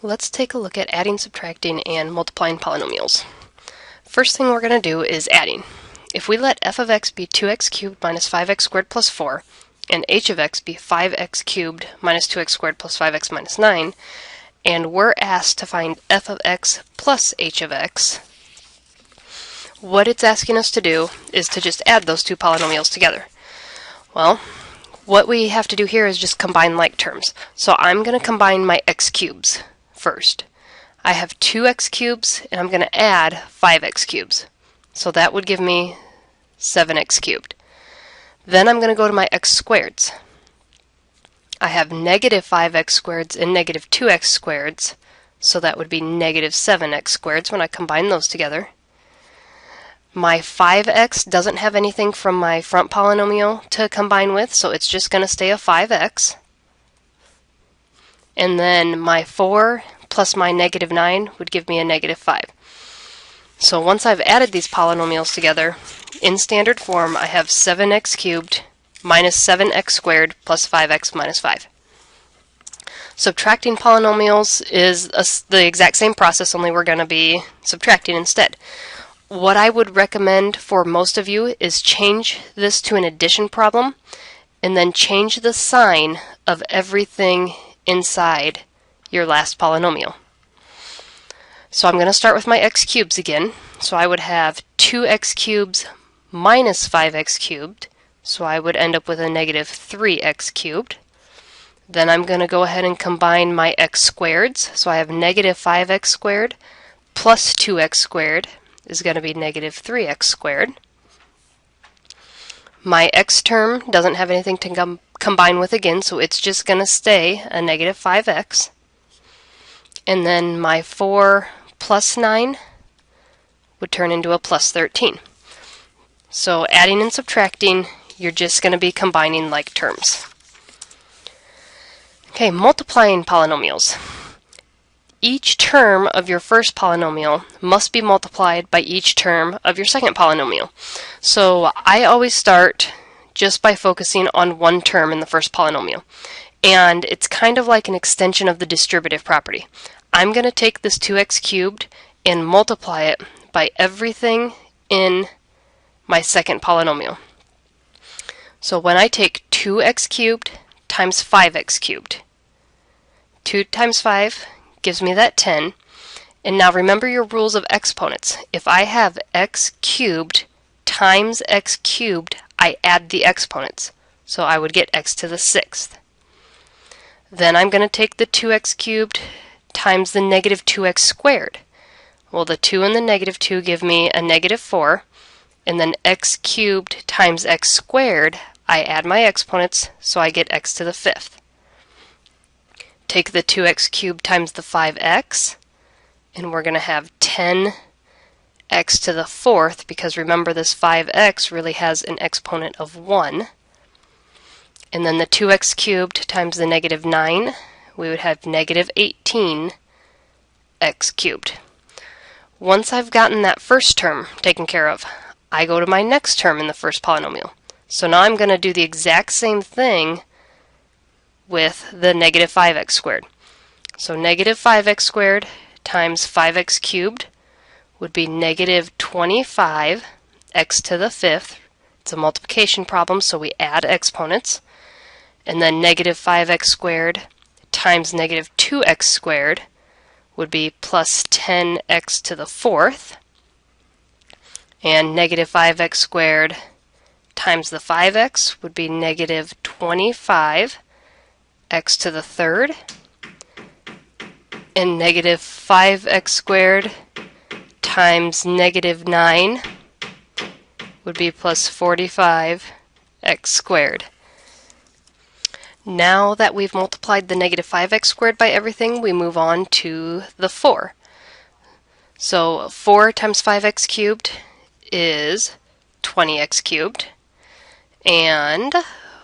Let's take a look at adding, subtracting, and multiplying polynomials. First thing we're going to do is adding. If we let f of x be 2x cubed minus 5x squared plus 4, and h of x be 5x cubed minus 2x squared plus 5x minus 9, and we're asked to find f of x plus h of x, what it's asking us to do is to just add those two polynomials together. Well, what we have to do here is just combine like terms. So I'm going to combine my x cubes first. I have 2x cubes and I'm going to add 5x cubes. So that would give me 7x cubed. Then I'm going to go to my x squareds. I have negative 5x squareds and negative 2x squareds, so that would be negative 7x squareds when I combine those together. My 5x doesn't have anything from my front polynomial to combine with, so it's just going to stay a 5x. And then my 4 plus my negative 9 would give me a negative 5. So once I've added these polynomials together, in standard form I have 7x cubed minus 7x squared plus 5x minus 5. Subtracting polynomials is the exact same process, only we're going to be subtracting instead. What I would recommend for most of you is change this to an addition problem and then change the sign of everything inside your last polynomial. So I'm going to start with my x cubes again. So I would have 2x cubes minus 5x cubed. So I would end up with a negative 3x cubed. Then I'm going to go ahead and combine my x squareds. So I have negative 5x squared plus 2x squared is going to be negative 3x squared. My x term doesn't have anything to combine with again, so it's just going to stay a negative 5x. And then my 4 plus 9 would turn into a plus 13. So adding and subtracting, you're just going to be combining like terms. Okay, multiplying polynomials. Each term of your first polynomial must be multiplied by each term of your second polynomial. So I always start just by focusing on one term in the first polynomial. And it's kind of like an extension of the distributive property. I'm going to take this 2x cubed and multiply it by everything in my second polynomial. So when I take 2x cubed times 5x cubed, 2 times 5 gives me that 10. And now remember your rules of exponents. If I have x cubed times x cubed, I add the exponents. So I would get x to the 6th. Then I'm going to take the 2x cubed times the negative 2x squared. Well, the 2 and the negative 2 give me a negative 4. And then x cubed times x squared, I add my exponents, so I get x to the 5th. Take the 2x cubed times the 5x, and we're going to have 10x to the 4th, because remember this 5x really has an exponent of 1. And then the 2x cubed times the negative 9, we would have negative 18x cubed. Once I've gotten that first term taken care of, I go to my next term in the first polynomial. So now I'm going to do the exact same thing with the negative 5x squared. So negative 5x squared times 5x cubed would be negative 25x to the 5th. It's a multiplication problem, so we add exponents. And then negative 5x squared times negative 2x squared would be plus 10x to the 4th. And negative 5x squared times the 5x would be negative 25x to the 3rd. And negative 5x squared times negative 9 would be plus 45x squared. Now that we've multiplied the negative 5x squared by everything, we move on to the 4. So 4 times 5x cubed is 20x cubed, and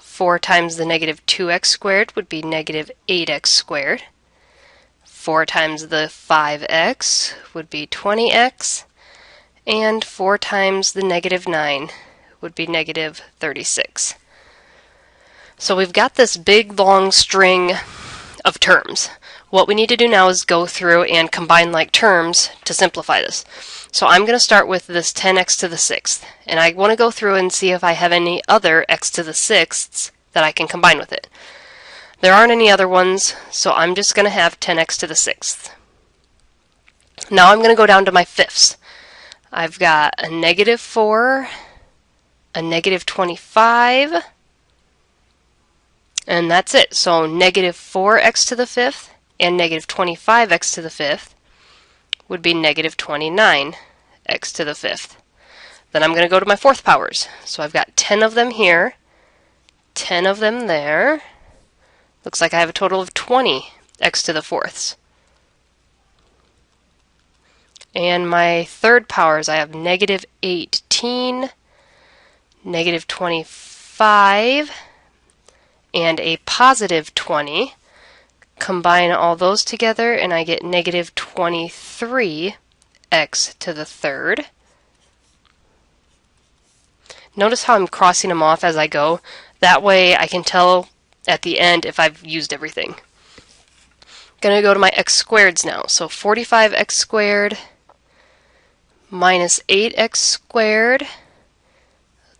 4 times the negative 2x squared would be negative 8x squared. 4 times the 5x would be 20x, and 4 times the negative 9 would be negative 36. So we've got this big long string of terms. What we need to do now is go through and combine like terms to simplify this. So I'm going to start with this 10x to the 6th, and I want to go through and see if I have any other x to the 6ths that I can combine with it. There aren't any other ones, so I'm just going to have 10x to the 6th. Now I'm going to go down to my fifths. I've got a -4, a -25, and that's it. So -4x to the 5th and -25x to the 5th would be -29x to the 5th. Then I'm going to go to my fourth powers. So I've got 10 of them here, 10 of them there. Looks like I have a total of 20x to the 4ths. And my third powers, I have -18, -25, and a +20. Combine all those together and I get -23x to the 3rd. Notice how I'm crossing them off as I go. That way I can tell at the end if I've used everything. I'm going to go to my x squareds now. So 45x squared minus 8x squared.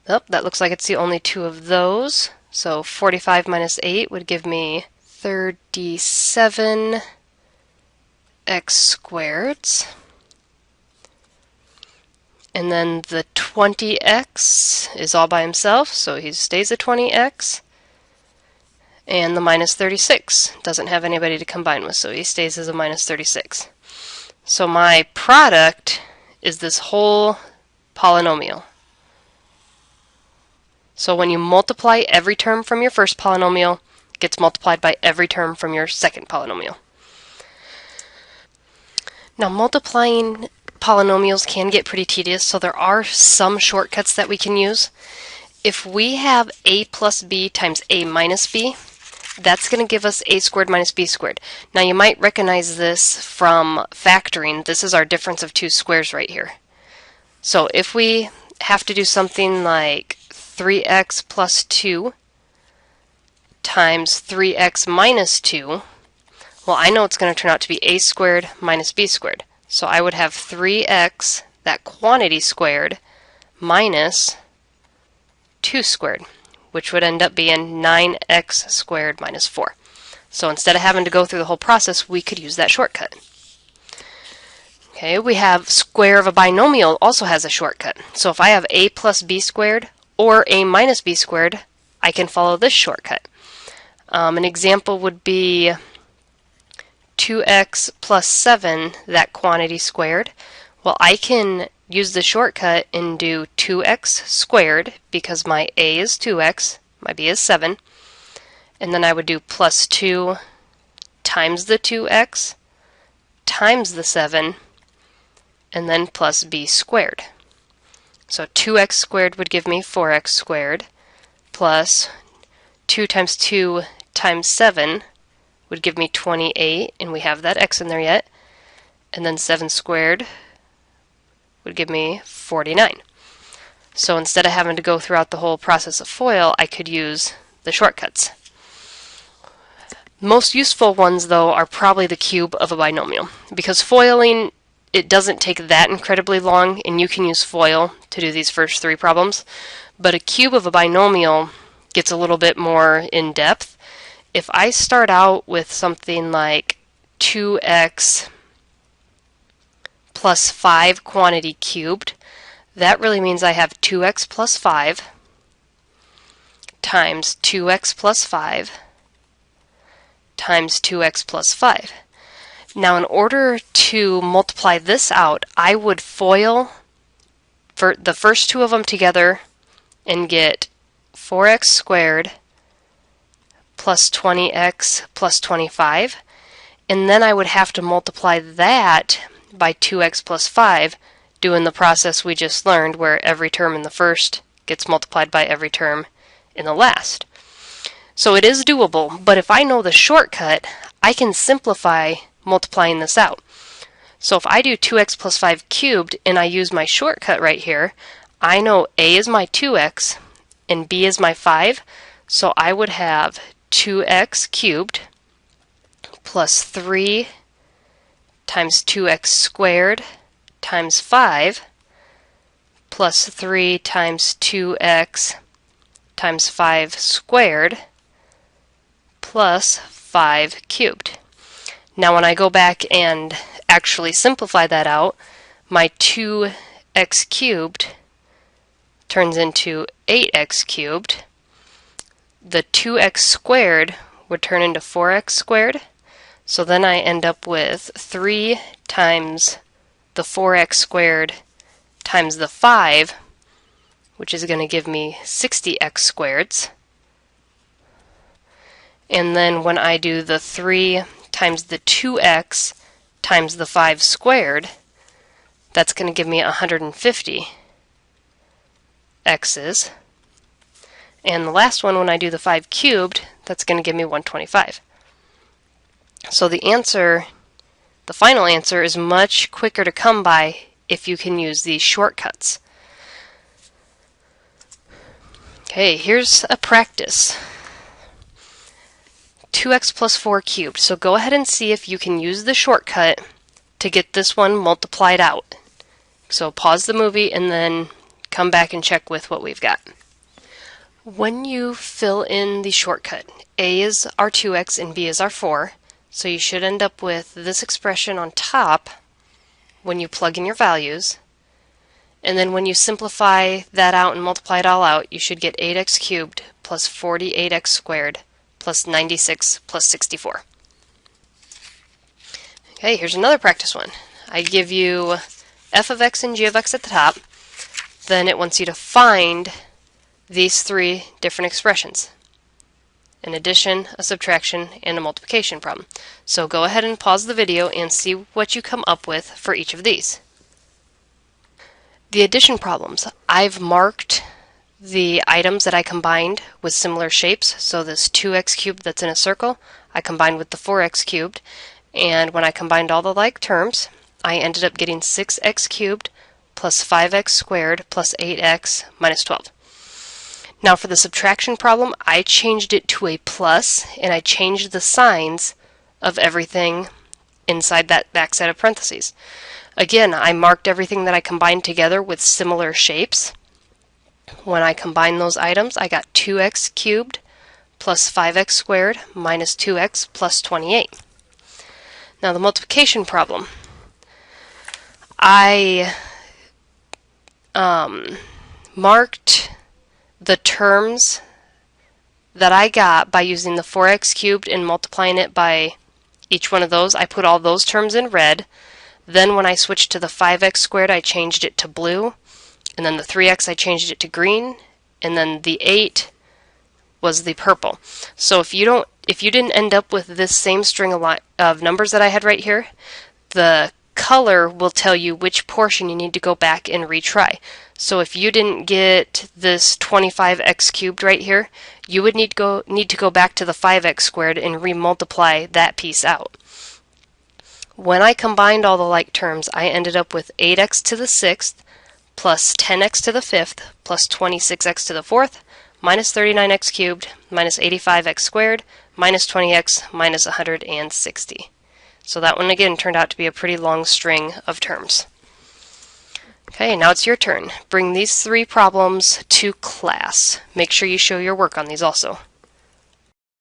Oh, that looks like it's the only two of those. So 45 minus 8 would give me 37x squareds. And then the 20x is all by himself, so he stays at 20x. And the -36 doesn't have anybody to combine with, so he stays as a -36. So my product is this whole polynomial. So when you multiply every term from your first polynomial, it gets multiplied by every term from your second polynomial. Now multiplying polynomials can get pretty tedious, so there are some shortcuts that we can use. If we have a plus b times a minus b, that's going to give us a squared minus b squared. Now you might recognize this from factoring. This is our difference of two squares right here. So if we have to do something like 3x plus 2 times 3x minus 2, well, I know it's going to turn out to be a squared minus b squared. So I would have 3x, that quantity squared, minus 2 squared, which would end up being 9x squared minus 4. So instead of having to go through the whole process, we could use that shortcut. Okay, we have square of a binomial also has a shortcut. So if I have a plus b squared or a minus b squared, I can follow this shortcut. An example would be 2x plus 7, that quantity squared. Well, I can use the shortcut and do 2x squared because my a is 2x, my b is 7, and then I would do plus 2 times the 2x times the 7, and then plus b squared. So 2x squared would give me 4x squared, plus 2 times 2 times 7 would give me 28, and we have that x in there yet, and then 7 squared would give me 49. So instead of having to go throughout the whole process of FOIL, I could use the shortcuts. Most useful ones, though, are probably the cube of a binomial, because foiling, it doesn't take that incredibly long, and you can use FOIL to do these first three problems, but a cube of a binomial gets a little bit more in depth. If I start out with something like 2x plus 5 quantity cubed, that really means I have 2x plus 5 times 2x plus 5 times 2x plus 5. Now in order to multiply this out, I would FOIL for the first two of them together and get 4x squared plus 20x plus 25, and then I would have to multiply that by 2x plus 5, doing the process we just learned where every term in the first gets multiplied by every term in the last. So it is doable, but if I know the shortcut, I can simplify multiplying this out. So if I do 2x plus 5 cubed and I use my shortcut right here, I know a is my 2x and b is my 5, so I would have 2x cubed plus 3 times 2x squared times 5 plus 3 times 2x times 5 squared plus 5 cubed. Now when I go back and actually simplify that out, my 2x cubed turns into 8x cubed. The 2x squared would turn into 4x squared. So then I end up with 3 times the 4x squared times the 5, which is going to give me 60x squareds. And then when I do the 3 times the 2x times the 5 squared, that's going to give me 150 x's. And the last one, when I do the 5 cubed, that's going to give me 125. So the answer, the final answer, is much quicker to come by if you can use these shortcuts. Okay, here's a practice. 2x plus 4 cubed. So go ahead and see if you can use the shortcut to get this one multiplied out. So pause the movie and then come back and check with what we've got. When you fill in the shortcut, a is our 2x and b is our 4, so you should end up with this expression on top when you plug in your values. And then when you simplify that out and multiply it all out, you should get 8x cubed plus 48x squared plus 96 plus 64. Okay, here's another practice one. I give you f of x and g of x at the top. Then it wants you to find these 3 different expressions: an addition, a subtraction, and a multiplication problem. So go ahead and pause the video and see what you come up with for each of these. The addition problems, I've marked the items that I combined with similar shapes. So this 2x cubed that's in a circle, I combined with the 4x cubed, and when I combined all the like terms, I ended up getting 6x cubed plus 5x squared plus 8x minus 12. Now for the subtraction problem, I changed it to a plus, and I changed the signs of everything inside that back set of parentheses. Again, I marked everything that I combined together with similar shapes. When I combined those items, I got 2x cubed plus 5x squared minus 2x plus 28. Now the multiplication problem, I marked the terms that I got by using the 4x cubed and multiplying it by each one of those. I put all those terms in red. Then when I switched to the 5x squared, I changed it to blue. And then the 3x, I changed it to green. And then the 8 was the purple. So if you didn't end up with this same string of numbers that I had right here, the color will tell you which portion you need to go back and retry. So if you didn't get this 25x cubed right here, you would need to go back to the 5x squared and remultiply that piece out. When I combined all the like terms, I ended up with 8x to the 6th plus 10x to the 5th plus 26x to the 4th minus 39x cubed minus 85x squared minus 20x minus 160. So that one again turned out to be a pretty long string of terms. Okay, now it's your turn. Bring these 3 problems to class. Make sure you show your work on these also.